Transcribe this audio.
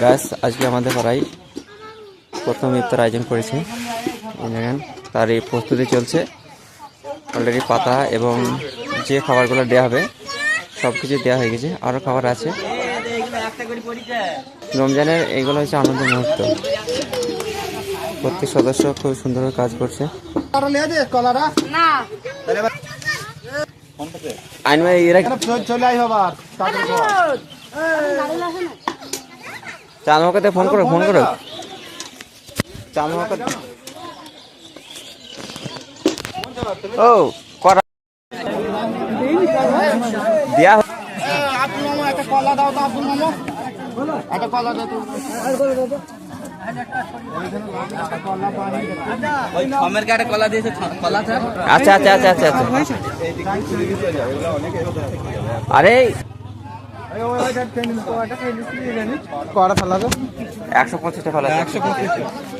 গাছ আজকে আমাদের পাড়ায় প্রথম ইফতার আয়োজন করেছে। দেখেন তার এই প্রস্তুতি চলছে। অলরেডি পাতা এবং যে খাবারগুলো দেওয়া হবে সব কিছু দেওয়া হয়ে গেছে, আরও খাবার আছে। রমজানের এইগুলো হচ্ছে আনন্দ মুহূর্ত। প্রত্যেক সদস্য খুব সুন্দরভাবে কাজ করছে। আইন ভাই এরা চাঁদ মামাকে ফোন করো চাঁদ মামাকে। ও করা দিয়া একটা কলা দাও তো আব্দুল মামা, একটা কলা দাও তো। আচ্ছা আচ্ছা আচ্ছা আচ্ছা আচ্ছা আরে 150 টাকা ফেলা 150